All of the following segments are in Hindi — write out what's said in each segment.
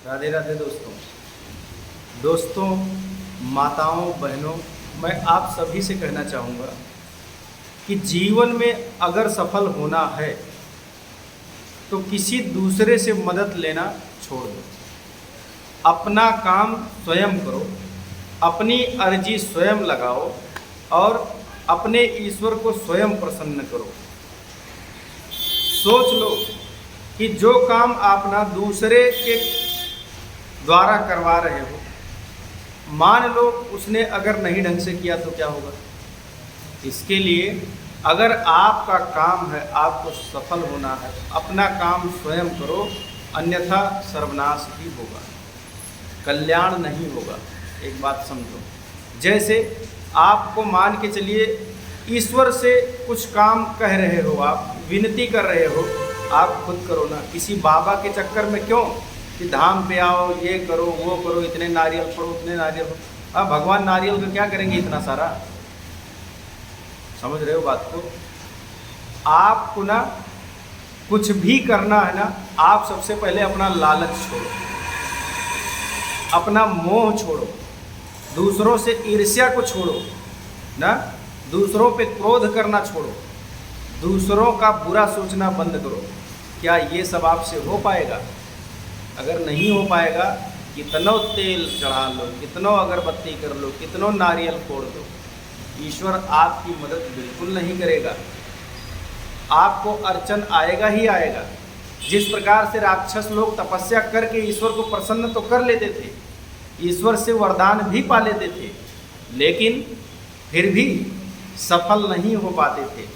राधे राधे दोस्तों, माताओं, बहनों, मैं आप सभी से कहना चाहूँगा कि जीवन में अगर सफल होना है तो किसी दूसरे से मदद लेना छोड़ दो। अपना काम स्वयं करो, अपनी अर्जी स्वयं लगाओ और अपने ईश्वर को स्वयं प्रसन्न करो। सोच लो कि जो काम आप ना दूसरे के द्वारा करवा रहे हो, मान लो उसने अगर नहीं ढंग से किया तो क्या होगा। इसके लिए अगर आपका काम है, आपको सफल होना है, अपना काम स्वयं करो, अन्यथा सर्वनाश ही होगा, कल्याण नहीं होगा। एक बात समझो, जैसे आपको मान के चलिए ईश्वर से कुछ काम कह रहे हो, आप विनती कर रहे हो, आप खुद करो ना। किसी बाबा के चक्कर में क्यों कि धाम पे आओ, ये करो, वो करो, इतने नारियल पढ़ो, उतने नारियल हो। अब भगवान नारियल का क्या करेंगे इतना सारा? समझ रहे हो बात को? आपको ना कुछ भी करना है ना, आप सबसे पहले अपना लालच छोड़ो, अपना मोह छोड़ो, दूसरों से ईर्ष्या को छोड़ो ना, दूसरों पे क्रोध करना छोड़ो, दूसरों का बुरा सोचना बंद करो। क्या ये सब आपसे हो पाएगा? अगर नहीं हो पाएगा, कितनों तेल चढ़ा लो, कितनों अगरबत्ती कर लो, कितनों नारियल फोड़ दो, ईश्वर आपकी मदद बिल्कुल नहीं करेगा। आपको अड़चन आएगा ही आएगा। जिस प्रकार से राक्षस लोग तपस्या करके ईश्वर को प्रसन्न तो कर लेते थे, ईश्वर से वरदान भी पा लेते थे, लेकिन फिर भी सफल नहीं हो पाते थे।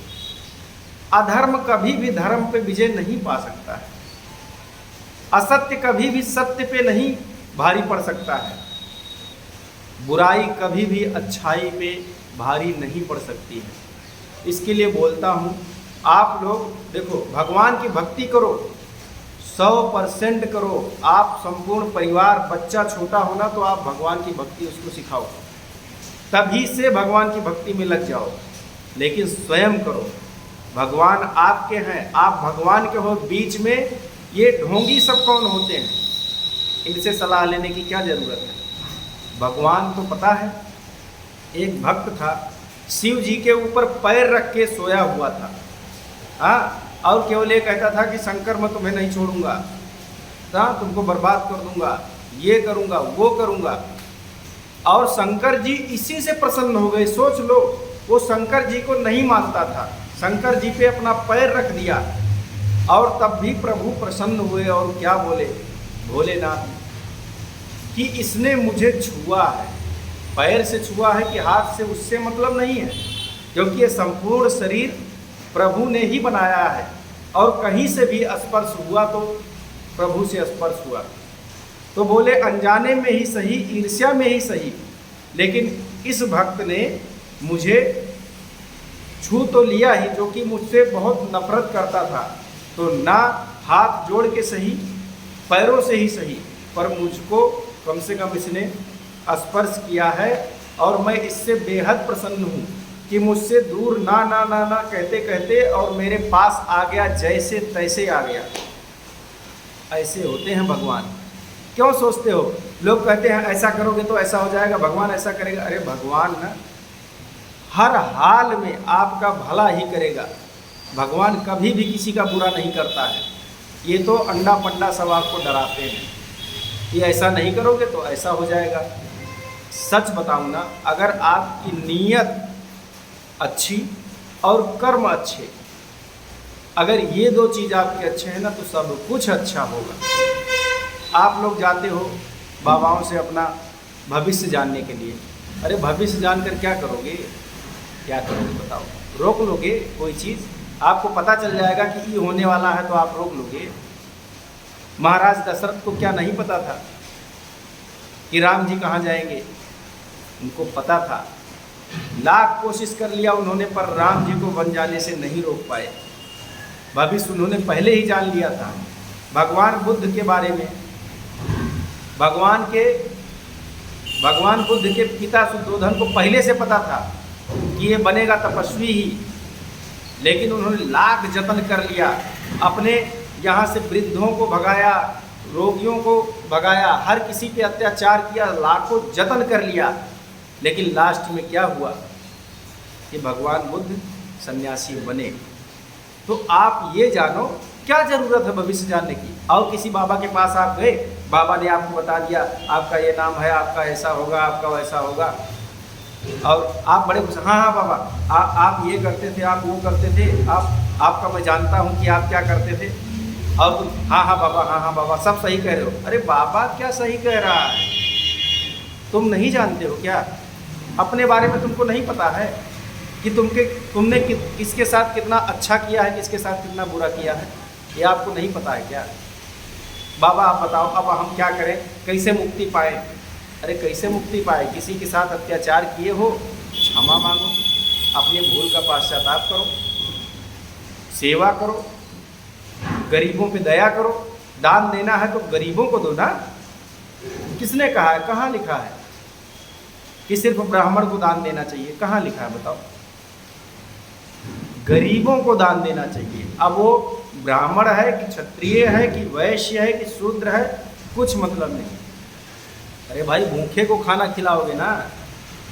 अधर्म कभी भी धर्म पे विजय नहीं पा सकता है, असत्य कभी भी सत्य पे नहीं भारी पड़ सकता है, बुराई कभी भी अच्छाई पे भारी नहीं पड़ सकती है। इसके लिए बोलता हूँ, आप लोग देखो, भगवान की भक्ति करो, 100% करो। आप संपूर्ण परिवार, बच्चा छोटा होना तो आप भगवान की भक्ति उसको सिखाओ, तभी से भगवान की भक्ति में लग जाओ, लेकिन स्वयं करो। भगवान आपके हैं, आप भगवान के हो। बीच में ये ढोंगी सब कौन होते हैं? इनसे सलाह लेने की क्या ज़रूरत है? भगवान को पता है। एक भक्त था, शिव जी के ऊपर पैर रख के सोया हुआ था, हाँ, और केवल ये कहता था कि शंकर मैं तुम्हें नहीं छोड़ूंगा, हाँ, तुमको बर्बाद कर दूंगा, ये करूंगा, वो करूंगा। और शंकर जी इसी से प्रसन्न हो गए। सोच लो, वो शंकर जी को नहीं मानता था, शंकर जी पे अपना पैर रख दिया और तब भी प्रभु प्रसन्न हुए। और क्या बोले भोलेनाथ कि इसने मुझे छुआ है, पैर से छुआ है कि हाथ से, उससे मतलब नहीं है, क्योंकि ये संपूर्ण शरीर प्रभु ने ही बनाया है और कहीं से भी स्पर्श हुआ तो प्रभु से स्पर्श हुआ। तो बोले अनजाने में ही सही, ईर्ष्या में ही सही, लेकिन इस भक्त ने मुझे छू तो लिया ही, जो कि मुझसे बहुत नफरत करता था, तो ना हाथ जोड़ के सही, पैरों से ही सही, पर मुझको कम से कम इसने स्पर्श किया है और मैं इससे बेहद प्रसन्न हूँ कि मुझसे दूर ना ना ना ना कहते कहते और मेरे पास आ गया, जैसे तैसे आ गया। ऐसे होते हैं भगवान। क्यों सोचते हो? लोग कहते हैं ऐसा करोगे तो ऐसा हो जाएगा, भगवान ऐसा करेगा। अरे भगवान ना हर हाल में आपका भला ही करेगा। भगवान कभी भी किसी का बुरा नहीं करता है। ये तो अंडा पंडा सब आपको डराते हैं कि ऐसा नहीं करोगे तो ऐसा हो जाएगा। सच बताऊं ना, अगर आपकी नीयत अच्छी और कर्म अच्छे, अगर ये दो चीज़ आपके अच्छे हैं ना, तो सब कुछ अच्छा होगा। आप लोग जाते हो बाबाओं से अपना भविष्य जानने के लिए। अरे भविष्य जानकर क्या करोगे? क्या करोगे बताओ? रोक लोगे कोई चीज़? आपको पता चल जाएगा कि ये होने वाला है तो आप रोक लोगे। महाराज दशरथ को क्या नहीं पता था कि राम जी कहाँ जाएंगे? उनको पता था, लाख कोशिश कर लिया उन्होंने, पर राम जी को वन जाने से नहीं रोक पाए। भविष्य उन्होंने पहले ही जान लिया था। भगवान बुद्ध के बारे में, भगवान बुद्ध के पिता शुद्धोधन को पहले से पता था कि ये बनेगा तपस्वी ही, लेकिन उन्होंने लाख जतन कर लिया, अपने यहाँ से वृद्धों को भगाया, रोगियों को भगाया, हर किसी पे अत्याचार किया, लाखों जतन कर लिया, लेकिन लास्ट में क्या हुआ कि भगवान बुद्ध सन्यासी बने। तो आप ये जानो, क्या ज़रूरत है भविष्य जानने की। और किसी बाबा के पास आप गए, बाबा ने आपको बता दिया आपका ये नाम है, आपका ऐसा होगा, आपका वैसा होगा, और आप बड़े खुश, हाँ हाँ बाबा आप ये करते थे, आप वो करते थे, आपका मैं जानता हूँ कि आप क्या करते थे, और तुम हाँ हाँ बाबा सब सही कह रहे हो। अरे बाबा क्या सही कह रहा है, तुम नहीं जानते हो क्या? अपने बारे में तुमको नहीं पता है कि तुमने किसके साथ कितना अच्छा किया है, किसके साथ कितना बुरा किया है, ये आपको नहीं पता है क्या? बाबा आप बताओ अब हम क्या करें, कैसे मुक्ति पाए? अरे कैसे मुक्ति पाए? किसी के साथ अत्याचार किए हो, क्षमा मांगो, अपनी भूल का पश्चाताप करो, सेवा करो, गरीबों पे दया करो। दान देना है तो गरीबों को दो ना। किसने कहा है, कहाँ लिखा है कि सिर्फ ब्राह्मण को दान देना चाहिए? कहाँ लिखा है बताओ? गरीबों को दान देना चाहिए। अब वो ब्राह्मण है कि क्षत्रिय है कि वैश्य है कि शूद्र है, कुछ मतलब नहीं। अरे भाई भूखे को खाना खिलाओगे ना,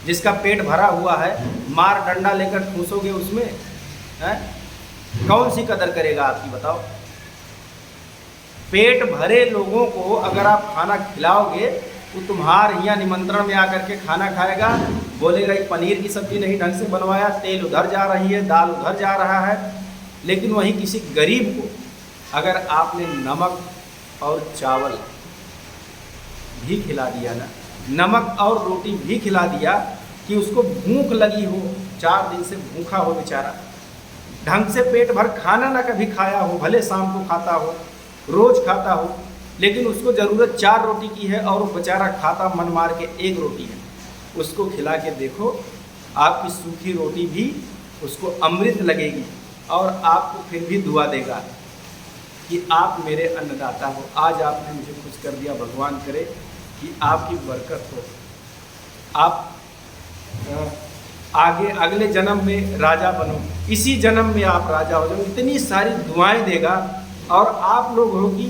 जिसका पेट भरा हुआ है, मार डंडा लेकर ठूसोगे उसमें, है? कौन सी कदर करेगा आपकी बताओ? पेट भरे लोगों को अगर आप खाना खिलाओगे तो तुम्हारे यहाँ निमंत्रण में आकर के खाना खाएगा, बोलेगा ये पनीर की सब्जी नहीं ढंग से बनवाया, तेल उधर जा रही है, दाल उधर जा रहा है। लेकिन वहीं किसी गरीब को अगर आपने नमक और चावल भी खिला दिया ना, नमक और रोटी भी खिला दिया, कि उसको भूख लगी हो, 4 दिन से भूखा हो बेचारा, ढंग से पेट भर खाना ना कभी खाया हो, भले शाम को खाता हो, रोज़ खाता हो, लेकिन उसको ज़रूरत 4 रोटी की है और वो बेचारा खाता मन मार के 1 रोटी है, उसको खिला के देखो, आपकी सूखी रोटी भी उसको अमृत लगेगी और आपको फिर भी दुआ देगा कि आप मेरे अन्नदाता हो, आज आपने मुझे खुश कर दिया, भगवान करे कि आपकी बरकत हो, आप आगे अगले जन्म में राजा बनो, इसी जन्म में आप राजा हो जाओ, इतनी सारी दुआएं देगा। और आप लोग हो कि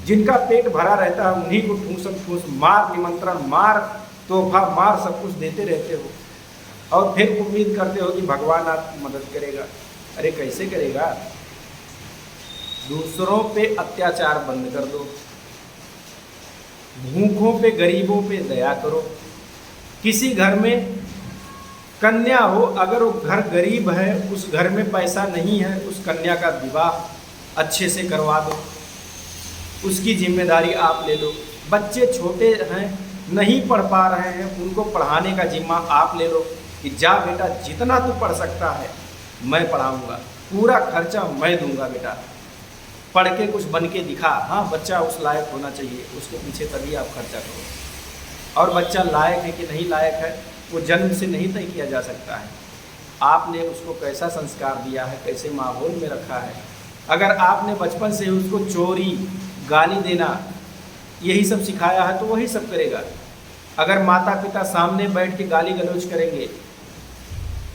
जिनका पेट भरा रहता है उन्हीं को ठूस मार निमंत्रण, मार तोहफा, मार सब कुछ देते रहते हो और फिर उम्मीद करते हो कि भगवान आपकी मदद करेगा। अरे कैसे करेगा? दूसरों पे अत्याचार बंद कर दो, भूखों पे गरीबों पे दया करो। किसी घर में कन्या हो, अगर वो घर गरीब है, उस घर में पैसा नहीं है, उस कन्या का विवाह अच्छे से करवा दो, उसकी जिम्मेदारी आप ले लो। बच्चे छोटे हैं, नहीं पढ़ पा रहे हैं, उनको पढ़ाने का जिम्मा आप ले लो कि जा बेटा जितना तू पढ़ सकता है मैं पढ़ाऊँगा, पूरा खर्चा मैं दूंगा, बेटा पढ़ के कुछ बन के दिखा। हाँ बच्चा उस लायक होना चाहिए, उसके पीछे तभी आप खर्चा करो। और बच्चा लायक है कि नहीं लायक है वो जन्म से नहीं तय किया जा सकता है। आपने उसको कैसा संस्कार दिया है, कैसे माहौल में रखा है। अगर आपने बचपन से उसको चोरी, गाली देना, यही सब सिखाया है तो वही सब करेगा। अगर माता पिता सामने बैठ के गाली गलौज करेंगे,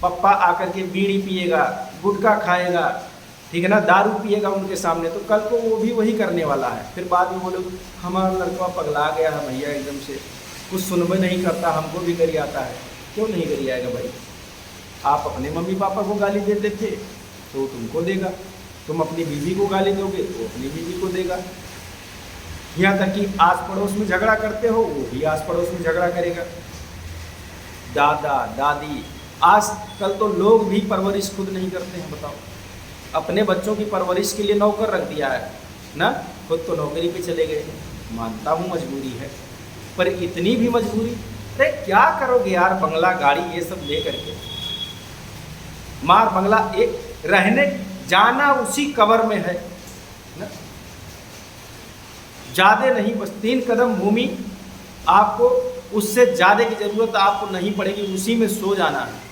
पप्पा आकर के बीड़ी पिएगा, गुटखा खाएगा, ठीक है ना, दारू पिएगा उनके सामने, तो कल को वो भी वही करने वाला है। फिर बाद में बोलो हमारा लड़का पगला गया है भैया, एकदम से कुछ सुनबे नहीं करता, हमको भी गरी आता है। क्यों नहीं गरी आएगा भाई? आप अपने मम्मी पापा को गाली देते थे तो तुमको देगा, तुम अपनी बीवी को गाली दोगे तो अपनी बीवी को देगा। यहाँ तक कि आस पड़ोस में झगड़ा करते हो, वो भी आस पड़ोस में झगड़ा करेगा। दादा दादी, आजकल तो लोग भी परवरिश खुद नहीं करते हैं। बताओ, अपने बच्चों की परवरिश के लिए नौकर रख दिया है ना, खुद तो नौकरी पे चले गए। मानता हूँ मजबूरी है, पर इतनी भी मजबूरी, अरे क्या करोगे यार, बंगला गाड़ी ये सब ले करके, मार बंगला एक रहने जाना उसी कवर में है ना, ज़्यादा नहीं, बस 3 कदम भूमि, आपको उससे ज़्यादा की ज़रूरत आपको नहीं पड़ेगी, उसी में सो जाना है,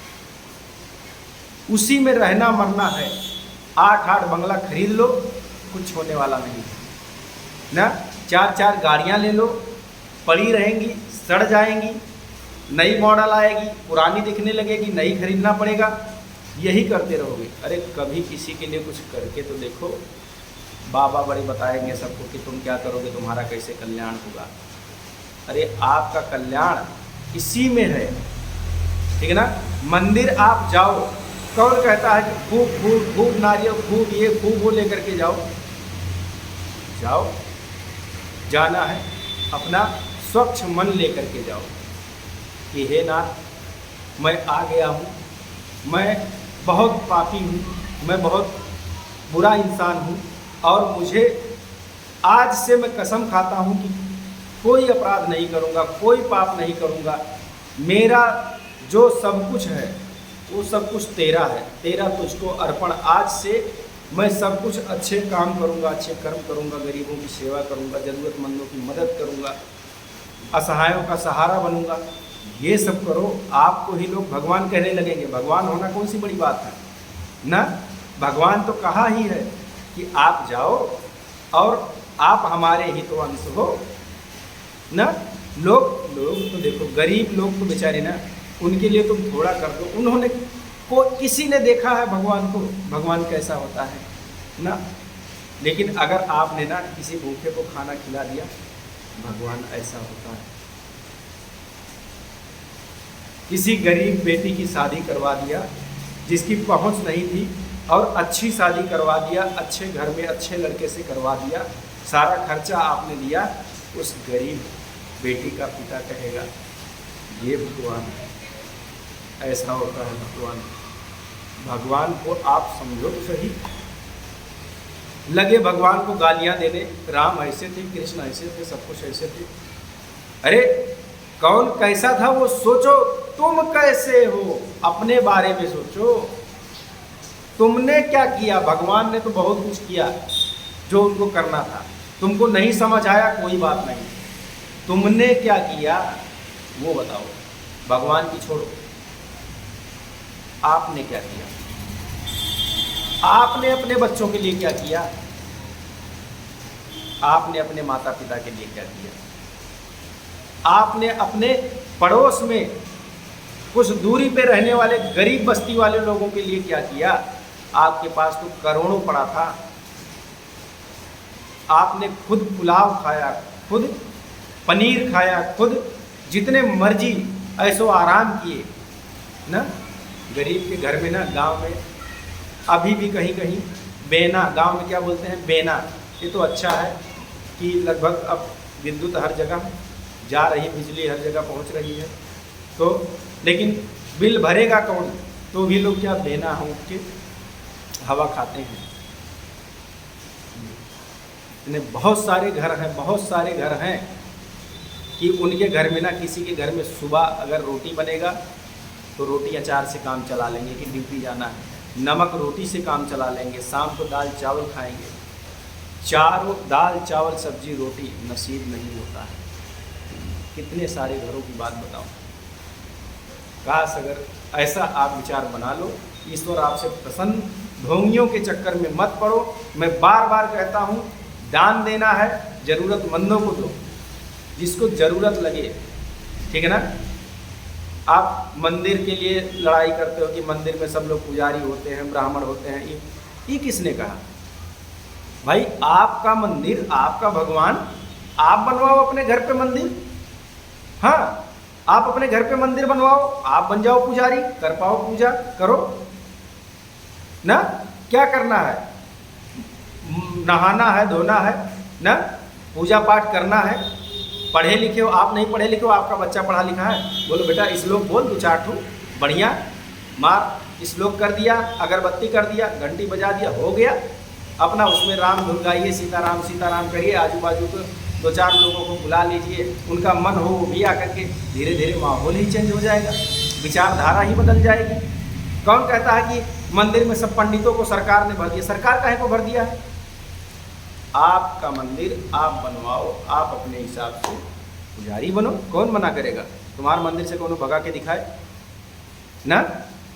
उसी में रहना मरना है। 8 बंगला खरीद लो, कुछ होने वाला नहीं ना। 4 गाड़ियाँ ले लो, पड़ी रहेंगी, सड़ जाएंगी, नई मॉडल आएगी, पुरानी दिखने लगेगी, नई खरीदना पड़ेगा, यही करते रहोगे। अरे कभी किसी के लिए कुछ करके तो देखो, बाबा बड़े बताएंगे सबको कि तुम क्या करोगे, तुम्हारा कैसे कल्याण होगा। अरे आपका कल्याण इसी में है, ठीक है ना। मंदिर आप जाओ, कौन कहता है कि खूब खूब खूब नारियल, खूब ये खूब वो लेकर के जाओ। जाओ, जाना है अपना स्वच्छ मन लेकर के जाओ कि हे नाथ, मैं आ गया हूँ, मैं बहुत पापी हूँ, मैं बहुत बुरा इंसान हूँ, और मुझे आज से मैं कसम खाता हूँ कि कोई अपराध नहीं करूँगा, कोई पाप नहीं करूँगा। मेरा जो सब कुछ है वो सब कुछ तेरा है, तेरा तुझको अर्पण। आज से मैं सब कुछ अच्छे काम करूँगा, अच्छे कर्म करूँगा, गरीबों की सेवा करूँगा, ज़रूरतमंदों की मदद करूँगा, असहायों का सहारा बनूँगा। ये सब करो, आपको ही लोग भगवान कहने लगेंगे। भगवान होना कौन सी बड़ी बात है ना। भगवान तो कहा ही है कि आप जाओ और आप हमारे ही तो अंश हो ना। लोग तो देखो, गरीब लोग तो बेचारे ना, उनके लिए तुम थोड़ा कर दो। उन्होंने किसी ने देखा है भगवान को, भगवान कैसा होता है ना। लेकिन अगर आपने ना किसी भूखे को खाना खिला दिया, भगवान ऐसा होता है। किसी गरीब बेटी की शादी करवा दिया जिसकी पहुंच नहीं थी, और अच्छी शादी करवा दिया, अच्छे घर में अच्छे लड़के से करवा दिया, सारा खर्चा आपने दिया, उस गरीब बेटी का पिता कहेगा ये भगवान है, ऐसा होता है भगवान। भगवान को आप समझो तो सही। लगे भगवान को गालियां देने, राम ऐसे थे, कृष्ण ऐसे थे, सब कुछ ऐसे थे। अरे कौन कैसा था वो सोचो, तुम कैसे हो अपने बारे में सोचो। तुमने क्या किया? भगवान ने तो बहुत कुछ किया जो उनको करना था। तुमको नहीं समझ आया, कोई बात नहीं, तुमने क्या किया वो बताओ। भगवान की छोड़ो, आपने क्या किया? आपने अपने बच्चों के लिए क्या किया? आपने अपने माता पिता के लिए क्या किया? आपने अपने पड़ोस में कुछ दूरी पे रहने वाले गरीब बस्ती वाले लोगों के लिए क्या किया? आपके पास तो करोड़ों पड़ा था, आपने खुद पुलाव खाया, खुद पनीर खाया, खुद जितने मर्जी ऐसो आराम किए ना। गरीब के घर में ना, गांव में अभी भी कहीं कहीं बेना, गांव में क्या बोलते हैं, बेना। ये तो अच्छा है कि लगभग अब विद्युत हर जगह जा रही, बिजली हर जगह पहुंच रही है, तो लेकिन बिल भरेगा कौन? तो भी लोग क्या बेना हो के हवा खाते हैं। इन्हें बहुत सारे घर हैं, बहुत सारे घर हैं कि उनके घर में ना, किसी के घर में सुबह अगर रोटी बनेगा तो रोटी अचार से काम चला लेंगे कि ड्यूटी जाना है, नमक रोटी से काम चला लेंगे, शाम को दाल चावल खाएंगे। चारों दाल चावल सब्जी रोटी नसीब नहीं होता है। कितने सारे घरों की बात बताओ। काश अगर ऐसा आप विचार बना लो। ईश्वर आपसे प्रसन्न, ढोंगियों के चक्कर में मत पड़ो। मैं बार बार कहता हूँ, दान देना है, ज़रूरतमंदों को दो, जिसको ज़रूरत लगे, ठीक है ना। आप मंदिर के लिए लड़ाई करते हो कि मंदिर में सब लोग पुजारी होते हैं, ब्राह्मण होते हैं, ये किसने कहा? भाई आपका मंदिर, आपका भगवान, आप बनवाओ अपने घर पे मंदिर। हाँ, आप अपने घर पे मंदिर बनवाओ, आप बन जाओ पुजारी, कर पाओ पूजा, करो ना। क्या करना है? नहाना है, धोना है ना, पूजा पाठ करना है। पढ़े लिखे हो, आप नहीं पढ़े लिखे हो, आपका बच्चा पढ़ा लिखा है, बोलो बेटा श्लोक बोल, दो चार ठो बढ़िया मार, श्लोक कर दिया, अगरबत्ती कर दिया, घंटी बजा दिया, हो गया अपना। उसमें राम धुन गाइए, सीताराम करिए, आजू बाजू को दो चार लोगों को बुला लीजिए, उनका मन हो वो भी आकर के, धीरे धीरे माहौल ही चेंज हो जाएगा, विचारधारा ही बदल जाएगी। कौन कहता है कि मंदिर में सब पंडितों को सरकार ने भर दिया? सरकार काहे को भर दिया है? आपका मंदिर आप बनवाओ, आप अपने हिसाब से पुजारी बनो, कौन मना करेगा? तुम्हारे मंदिर से कौन भगा के दिखाए ना।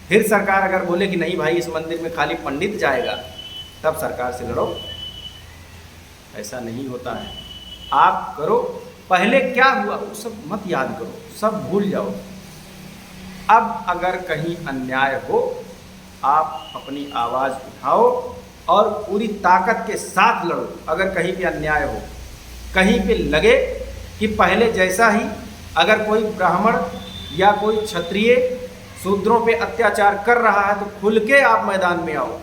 फिर सरकार अगर बोले कि नहीं भाई इस मंदिर में खाली पंडित जाएगा, तब सरकार से लड़ो। ऐसा नहीं होता है। आप करो, पहले क्या हुआ वो सब मत याद करो, सब भूल जाओ। अब अगर कहीं अन्याय हो, आप अपनी आवाज़ उठाओ और पूरी ताकत के साथ लड़ो। अगर कहीं पे अन्याय हो, कहीं पे लगे कि पहले जैसा ही अगर कोई ब्राह्मण या कोई क्षत्रिय शूद्रों पे अत्याचार कर रहा है तो खुल के आप मैदान में आओ।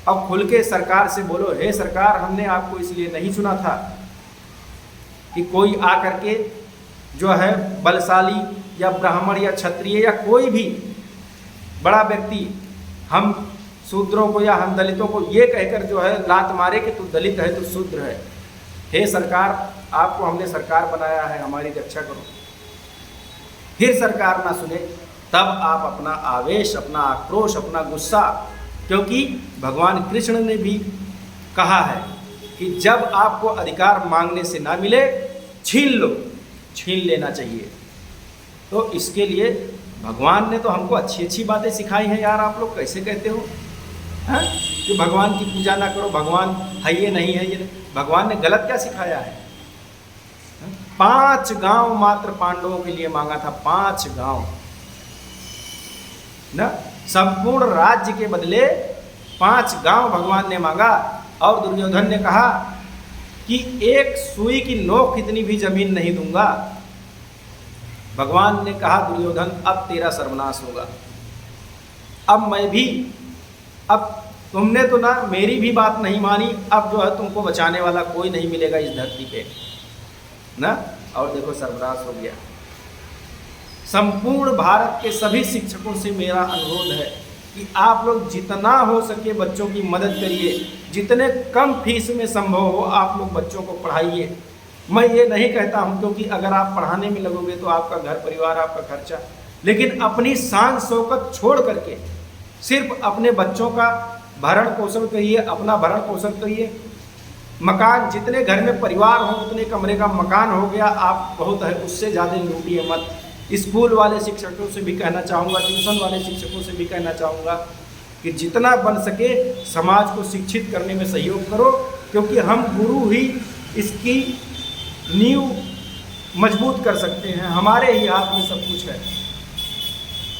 अब खुल के सरकार से बोलो, हे सरकार, हमने आपको इसलिए नहीं चुना था कि कोई आकर के जो है बलशाली या ब्राह्मण या क्षत्रिय या कोई भी बड़ा व्यक्ति हम शूद्रों को या हम दलितों को ये कहकर जो है लात मारे कि तू दलित है, तू शूद्र है। हे सरकार, आपको हमने सरकार बनाया है, हमारी रक्षा करो। फिर सरकार ना सुने तब आप अपना आवेश, अपना आक्रोश, अपना गुस्सा, क्योंकि भगवान कृष्ण ने भी कहा है कि जब आपको अधिकार मांगने से ना मिले छीन लो, छीन लेना चाहिए। तो इसके लिए भगवान ने तो हमको अच्छी अच्छी बातें सिखाई हैं यार। आप लोग कैसे कहते हो हैं कि भगवान की पूजा ना करो, भगवान है ये नहीं है ये। भगवान ने गलत क्या सिखाया है? 5 गांव मात्र पांडवों के लिए मांगा था, 5 गांव ना, संपूर्ण राज्य के बदले 5 गांव भगवान ने मांगा। और दुर्योधन ने कहा कि एक सुई की नोक इतनी भी जमीन नहीं दूंगा। भगवान ने कहा, दुर्योधन अब तेरा सर्वनाश होगा। अब मैं भी, अब तुमने तो ना मेरी भी बात नहीं मानी, अब जो है तुमको बचाने वाला कोई नहीं मिलेगा इस धरती पे ना। और देखो सर्वनाश हो गया। संपूर्ण भारत के सभी शिक्षकों से मेरा अनुरोध है कि आप लोग जितना हो सके बच्चों की मदद करिए, जितने कम फीस में संभव हो आप लोग बच्चों को पढ़ाइए। मैं ये नहीं कहता हूँ क्योंकि अगर आप पढ़ाने में लगोगे तो आपका घर परिवार, आपका खर्चा, लेकिन अपनी शान शौकत छोड़ करके सिर्फ अपने बच्चों का भरण पोषण करिए, अपना भरण पोषण करिए। मकान, जितने घर में परिवार हो उतने कमरे का मकान हो गया, आप बहुत है, उससे ज़्यादा लूटिए मत। स्कूल वाले शिक्षकों से भी कहना चाहूँगा, ट्यूशन वाले शिक्षकों से भी कहना चाहूँगा कि जितना बन सके समाज को शिक्षित करने में सहयोग करो, क्योंकि हम गुरु ही इसकी नींव मजबूत कर सकते हैं। हमारे ही हाथ में सब कुछ है।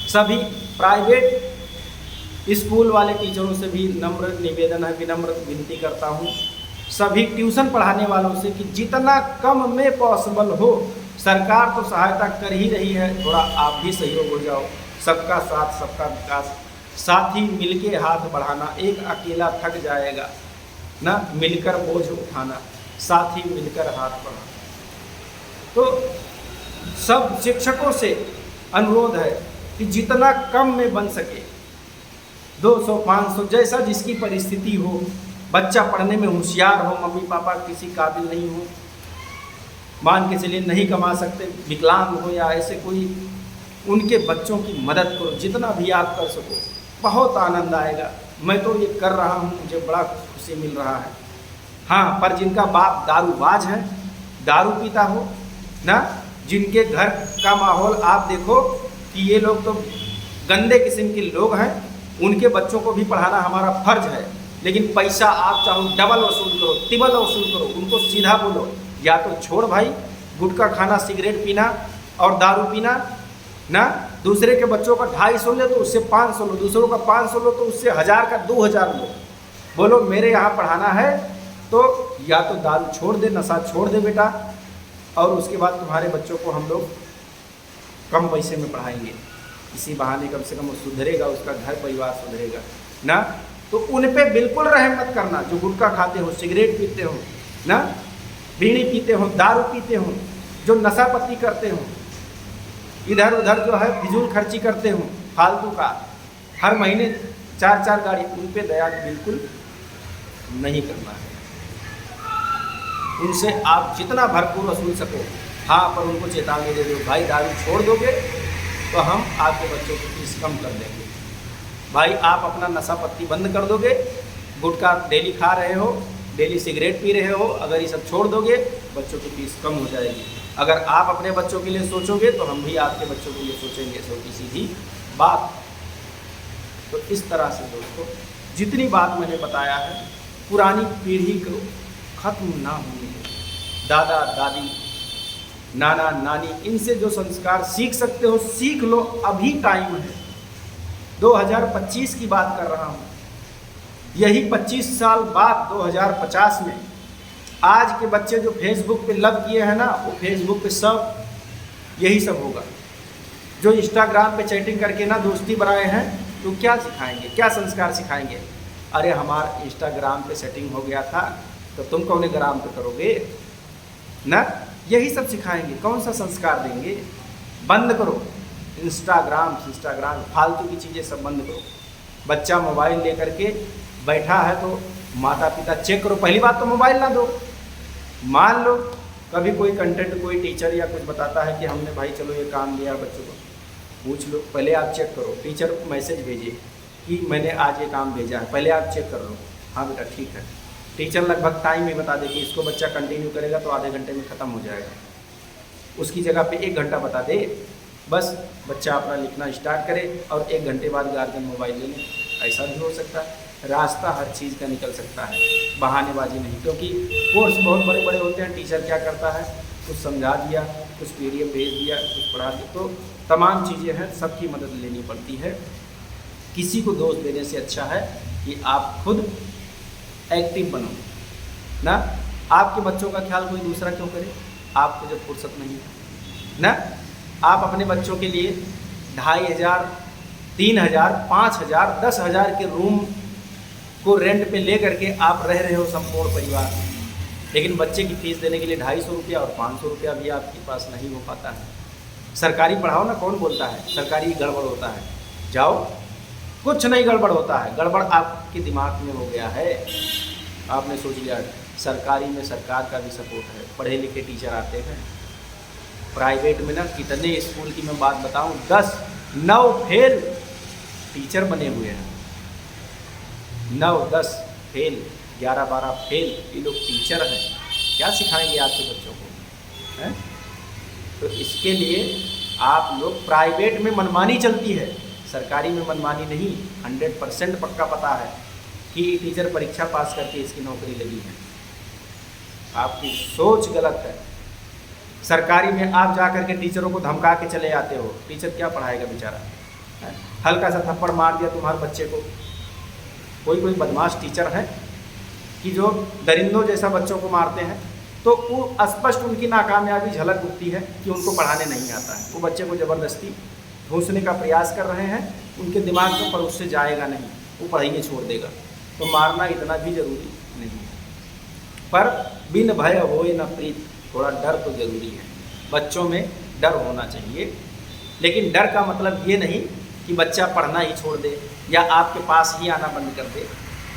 सभी प्राइवेट स्कूल वाले टीचरों से भी नम्र निवेदन है, विनम्र विनती करता हूँ, सभी ट्यूशन पढ़ाने वालों से कि जितना कम में पॉसिबल हो, सरकार तो सहायता कर ही रही है, थोड़ा आप भी सहयोग हो जाओ। सबका साथ सबका विकास, साथ ही मिलके हाथ बढ़ाना। एक अकेला थक जाएगा ना, मिलकर बोझ उठाना, साथ ही मिलकर हाथ बढ़ाना। तो सब शिक्षकों से अनुरोध है कि जितना कम में बन सके, 200 500 जैसा जिसकी परिस्थिति हो, बच्चा पढ़ने में होशियार हो, मम्मी पापा किसी काबिल नहीं हो, मान के चलिए नहीं कमा सकते, विकलांग हो या ऐसे कोई, उनके बच्चों की मदद करो जितना भी आप कर सको। बहुत आनंद आएगा। मैं तो ये कर रहा हूँ, मुझे बड़ा खुशी मिल रहा है। हाँ, पर जिनका बाप दारूबाज है, दारू पीता हो ना, जिनके घर का माहौल आप देखो कि ये लोग तो गंदे किस्म के लोग हैं, उनके बच्चों को भी पढ़ाना हमारा फर्ज है। लेकिन पैसा आप चाहो डबल वसूल करो, तिबल वसूल करो, उनको सीधा बोलो या तो छोड़ भाई गुटखा खाना, सिगरेट पीना और दारू पीना ना। दूसरे के बच्चों का 250 लो तो उससे 500 लो, दूसरों का 500 लो तो उससे 1000 का 2000 लो। बोलो मेरे यहाँ पढ़ाना है तो या तो दारू छोड़ दे, नशा छोड़ दे बेटा, और उसके बाद तुम्हारे बच्चों को हम लोग कम पैसे में पढ़ाएंगे। इसी बहाने कम से कम वो सुधरेगा, उसका घर परिवार सुधरेगा ना। तो उन पे बिल्कुल रहम मत करना जो गुटखा खाते हो, सिगरेट पीते हो ना, बीड़ी पीते हो, दारू पीते हो, जो नशा पत्ती करते हो, इधर उधर जो है फिजूल खर्ची करते हो फालतू का, हर महीने 4 गाड़ी, उन पे दया बिल्कुल नहीं करना है। उनसे आप जितना भरपूर वसूल सको, हाँ, पर उनको चेतावनी दे दो, भाई दारू छोड़ दोगे तो हम आपके बच्चों की फीस कम कर देंगे। भाई आप अपना नशा पत्ती बंद कर दोगे, गुटखा डेली खा रहे हो, डेली सिगरेट पी रहे हो, अगर ये सब छोड़ दोगे बच्चों की फीस कम हो जाएगी। अगर आप अपने बच्चों के लिए सोचोगे तो हम भी आपके बच्चों के लिए सोचेंगे। छोटी सीधी बात। तो इस तरह से दोस्तों, जितनी बात मैंने बताया है पुरानी पीढ़ी को खत्म ना होने दो। दादा दादी, नाना नानी, इनसे जो संस्कार सीख सकते हो सीख लो, अभी टाइम है। 2025 की बात कर रहा हूँ, यही 25 साल बाद 2050 में आज के बच्चे जो फेसबुक पे लव किए हैं ना, वो फेसबुक पे सब यही सब होगा। जो इंस्टाग्राम पे चैटिंग करके ना दोस्ती बनाए हैं, तो क्या सिखाएंगे, क्या संस्कार सिखाएंगे? अरे हमारा इंस्टाग्राम पे सेटिंग हो गया था, तो तुम कौन ग्राम पे करोगे ना? यही सब सिखाएंगे, कौन सा संस्कार देंगे? बंद करो इंस्टाग्राम फालतू की चीज़ें सब बंद करो। बच्चा मोबाइल लेकर के बैठा है तो माता पिता चेक करो। पहली बात तो मोबाइल ना दो। मान लो कभी कोई कंटेंट कोई टीचर या कुछ बताता है कि हमने भाई चलो ये काम दिया बच्चों को, पूछ लो, पहले आप चेक करो। टीचर मैसेज भेजिए कि मैंने आज ये काम भेजा है, पहले आप चेक कर लो। हाँ बेटा ठीक है। टीचर लगभग टाइम ही बता दे कि इसको बच्चा कंटिन्यू करेगा तो आधे घंटे में ख़त्म हो जाएगा, उसकी जगह पे 1 घंटा बता दे। बस बच्चा अपना लिखना स्टार्ट करे और 1 घंटे बाद गार्जियन मोबाइल ले लें। ऐसा भी हो सकता है। रास्ता हर चीज़ का निकल सकता है, बहानेबाजी नहीं। क्योंकि कोर्स बहुत बड़े बड़े होते हैं। टीचर क्या करता है, कुछ समझा दिया, कुछ PDF भेज दिया, कुछ पढ़ा दिया, तो तमाम चीज़ें हैं, सबकी मदद लेनी पड़ती है। किसी को दोष देने से अच्छा है कि आप खुद एक्टिव बनो ना। आपके बच्चों का ख्याल कोई दूसरा क्यों करे? आपको जब फुर्सत नहीं है ना। आप अपने बच्चों के लिए 2500, 3000, 5000, 10,000 के रूम को रेंट पे ले करके आप रह रहे हो संपूर्ण परिवार, लेकिन बच्चे की फीस देने के लिए 250 रुपया और 500 रुपया भी आपके पास नहीं हो पाता है। सरकारी पढ़ाओ ना, कौन बोलता है सरकारी गड़बड़ होता है? जाओ, कुछ नहीं गड़बड़ होता है। गड़बड़ आपके दिमाग में हो गया है। आपने सोच लिया सरकारी में सरकार का भी सपोर्ट है, पढ़े लिखे टीचर आते हैं। प्राइवेट में ना कितने स्कूल की मैं बात बताऊं, 10, 9 फेल टीचर बने हुए हैं। 9, 10 फेल, 11, 12 फेल, ये लोग टीचर हैं। क्या सिखाएंगे आपके बच्चों को हैं? तो इसके लिए आप लोग, प्राइवेट में मनमानी चलती है, सरकारी में मनमानी नहीं। 100% पक्का पता है कि टीचर परीक्षा पास करके इसकी नौकरी लगी है। आपकी सोच गलत है। सरकारी में आप जा कर के टीचरों को धमका के चले आते हो, टीचर क्या पढ़ाएगा बेचारा? हल्का सा थप्पड़ मार दिया तुम्हारे बच्चे को। कोई बदमाश टीचर है कि जो दरिंदों जैसा बच्चों को मारते हैं, तो वो स्पष्ट उनकी नाकामयाबी झलक उठती है कि उनको पढ़ाने नहीं आता है। वो बच्चे को ज़बरदस्ती घूसने का प्रयास कर रहे हैं, उनके दिमाग में पर उससे जाएगा नहीं, वो पढ़ाई छोड़ देगा। तो मारना इतना भी ज़रूरी नहीं है। पर बिन भय होए न प्रीत, थोड़ा डर तो ज़रूरी है। बच्चों में डर होना चाहिए, लेकिन डर का मतलब ये नहीं कि बच्चा पढ़ना ही छोड़ दे या आपके पास ही आना बंद कर दे।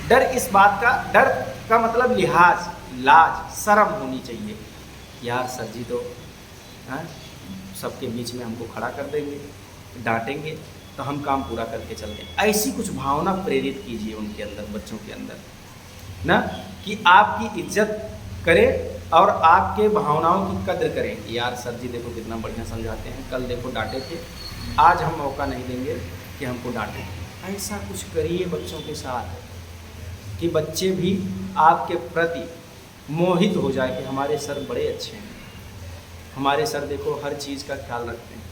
डर इस बात का, डर का मतलब लिहाज, लाज, शर्म होनी चाहिए। यार सर जी तो सबके बीच में हमको खड़ा कर देंगे, डांटेंगे, तो हम काम पूरा करके चल दें। ऐसी कुछ भावना प्रेरित कीजिए उनके अंदर, बच्चों के अंदर ना, कि आपकी इज्जत करें और आपके भावनाओं की कद्र करें। यार सर जी देखो कितना बढ़िया समझाते हैं, कल देखो डांटे थे, आज हम मौका नहीं देंगे कि हमको डांटें। ऐसा कुछ करिए बच्चों के साथ कि बच्चे भी आपके प्रति मोहित हो जाए कि हमारे सर बड़े अच्छे हैं, हमारे सर देखो हर चीज़ का ख्याल रखते हैं।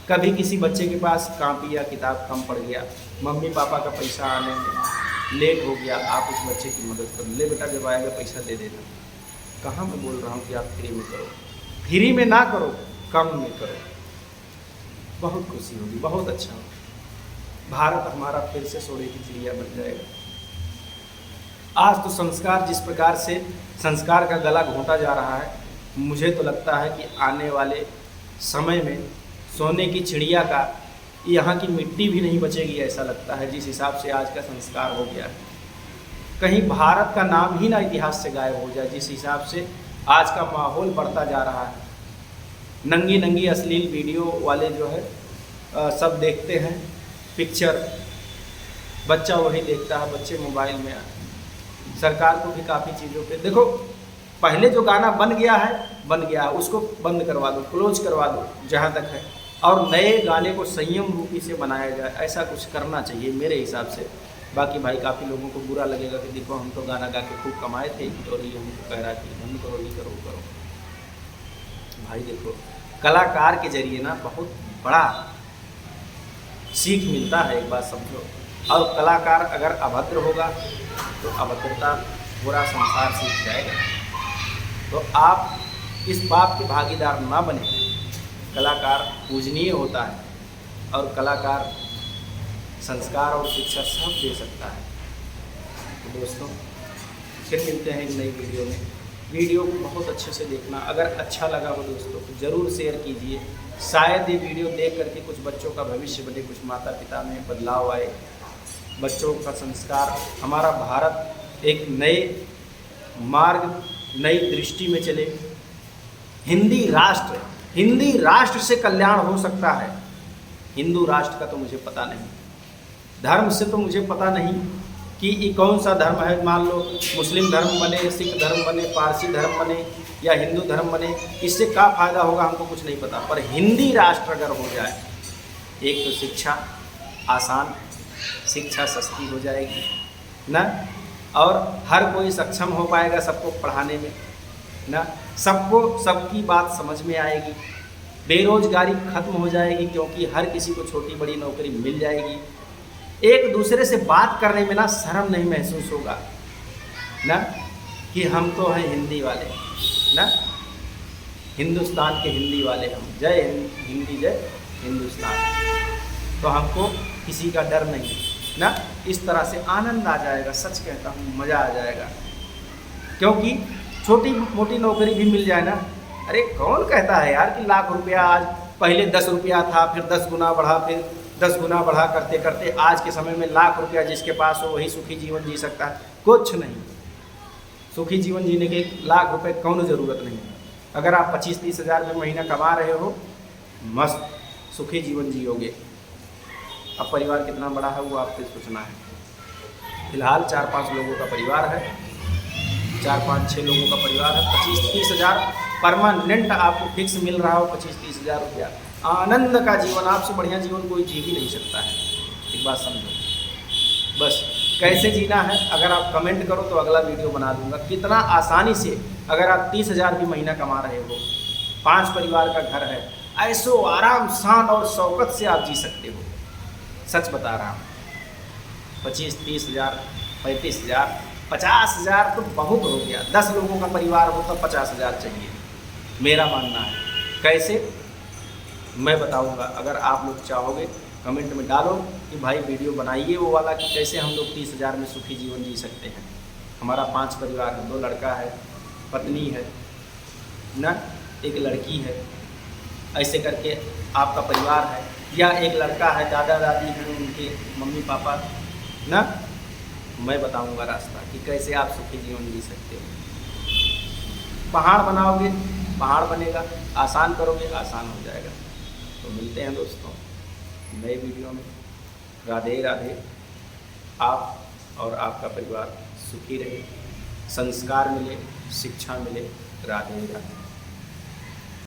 कभी किसी बच्चे के पास कापी या किताब कम पड़ गया, मम्मी पापा का पैसा आने में लेट हो गया, आप उस बच्चे की मदद करो। ले बेटा जब आएगा पैसा दे देना। कहाँ मैं बोल रहा हूँ कि आप फ्री में करो, फ्री में ना करो, कम में करो, बहुत खुशी होगी, बहुत अच्छा होगा। भारत हमारा फिर से सोने की चिड़िया बन जाएगा। आज तो संस्कार जिस प्रकार से संस्कार का गला घोंटा जा रहा है, मुझे तो लगता है कि आने वाले समय में सोने की चिड़िया का यहाँ की मिट्टी भी नहीं बचेगी, ऐसा लगता है जिस हिसाब से आज का संस्कार हो गया है। कहीं भारत का नाम ही ना इतिहास से गायब हो जाए, जिस हिसाब से आज का माहौल बढ़ता जा रहा है। नंगी नंगी अश्लील वीडियो वाले जो है सब देखते हैं पिक्चर, बच्चा वही देखता है, बच्चे मोबाइल में आ। सरकार को भी काफ़ी चीज़ों पे देखो, पहले जो गाना बन गया है उसको बंद करवा दो, क्लोज करवा दो जहाँ तक है, और नए गाने को संयम रूपी से बनाया जाए, ऐसा कुछ करना चाहिए मेरे हिसाब से। बाकी भाई काफ़ी लोगों को बुरा लगेगा कि देखो हम तो गाना गा के खूब कमाए थे और ये हमको कह रहा कि बंद करो, ये करो, करो। भाई देखो कलाकार के जरिए ना बहुत बड़ा सीख मिलता है। एक बात समझो, और कलाकार अगर अभद्र होगा तो अभद्रता पूरा संसार सीख जाएगा। तो आप इस पाप के भागीदार ना बने। कलाकार पूजनीय होता है और कलाकार संस्कार और शिक्षा सब दे सकता है। तो दोस्तों फिर मिलते हैं एक नई वीडियो में। वीडियो को बहुत अच्छे से देखना। अगर अच्छा लगा हो दोस्तों तो ज़रूर शेयर कीजिए। शायद ये वीडियो देख करके कुछ बच्चों का भविष्य बने, कुछ माता पिता में बदलाव आए, बच्चों का संस्कार, हमारा भारत एक नए मार्ग, नई दृष्टि में चले। हिंदी राष्ट्र से कल्याण हो सकता है। हिंदू राष्ट्र का तो मुझे पता नहीं, धर्म से तो मुझे पता नहीं कि ये कौन सा धर्म है। मान लो मुस्लिम धर्म बने, सिख धर्म बने, पारसी धर्म बने या हिंदू धर्म बने, इससे क्या फ़ायदा होगा हमको कुछ नहीं पता। पर हिंदी राष्ट्र अगर हो जाए, एक तो शिक्षा आसान, शिक्षा सस्ती हो जाएगी ना, और हर कोई सक्षम हो पाएगा सबको पढ़ाने में ना, सबको सबकी बात समझ में आएगी, बेरोजगारी खत्म हो जाएगी क्योंकि हर किसी को छोटी बड़ी नौकरी मिल जाएगी। एक दूसरे से बात करने में ना शर्म नहीं महसूस होगा ना कि हम तो हैं हिंदी वाले ना, हिंदुस्तान के हिंदी वाले हम, जय हिंदी जय हिंदुस्तान। तो हमको किसी का डर नहीं ना, इस तरह से आनंद आ जाएगा। सच कहता हूँ, मज़ा आ जाएगा क्योंकि छोटी मोटी नौकरी भी मिल जाए ना। अरे कौन कहता है यार कि लाख रुपया, आज पहले 10 रुपया था, फिर 10 गुना बढ़ा, फिर 10 गुना बढ़ा करते करते आज के समय में लाख रुपया जिसके पास हो वही सुखी जीवन जी सकता है। कुछ नहीं, सुखी जीवन जीने के लाख रुपए कौन ज़रूरत नहीं है। अगर आप 25-30 हज़ार रुपये महीना कमा रहे हो, मस्त सुखी जीवन जियोगे। अब परिवार कितना बड़ा है वो आपको सोचना है। फिलहाल 4-5 लोगों का परिवार है, 4-5-6 लोगों का परिवार है। 25-30 हज़ार परमानेंट आपको फिक्स मिल रहा हो, 25-30 हज़ार रुपया, आनंद का जीवन, आपसे बढ़िया जीवन कोई जी ही नहीं सकता है। एक बात समझो, बस कैसे जीना है अगर आप कमेंट करो तो अगला वीडियो बना दूंगा। कितना आसानी से, अगर आप 30 हज़ार भी महीना कमा रहे हो, 5 परिवार का घर है, ऐसो आराम शान और शौकत से आप जी सकते हो। सच बता रहा हूँ। 25-30 हज़ार, 35 हज़ार, 50 हज़ार तो बहुत हो गया। 10 लोगों का परिवार हो तो 50 हज़ार चाहिए, मेरा मानना है। कैसे, मैं बताऊंगा। अगर आप लोग चाहोगे कमेंट में डालो कि भाई वीडियो बनाइए वो वाला कि कैसे हम लोग 30 हज़ार में सुखी जीवन जी सकते हैं। हमारा 5 परिवार है, 2 लड़का है, पत्नी है ना, एक लड़की है, ऐसे करके आपका परिवार है, या एक लड़का है, दादा दादी हैं, उनके मम्मी पापा ना। मैं बताऊंगा रास्ता कि कैसे आप सुखी जीवन जी सकते हो। पहाड़ बनाओगे, पहाड़ बनेगा, आसान करोगे, आसान हो जाएगा। तो मिलते हैं दोस्तों नए वीडियो में। राधे राधे। आप और आपका परिवार सुखी रहे, संस्कार मिले, शिक्षा मिले। राधे राधे।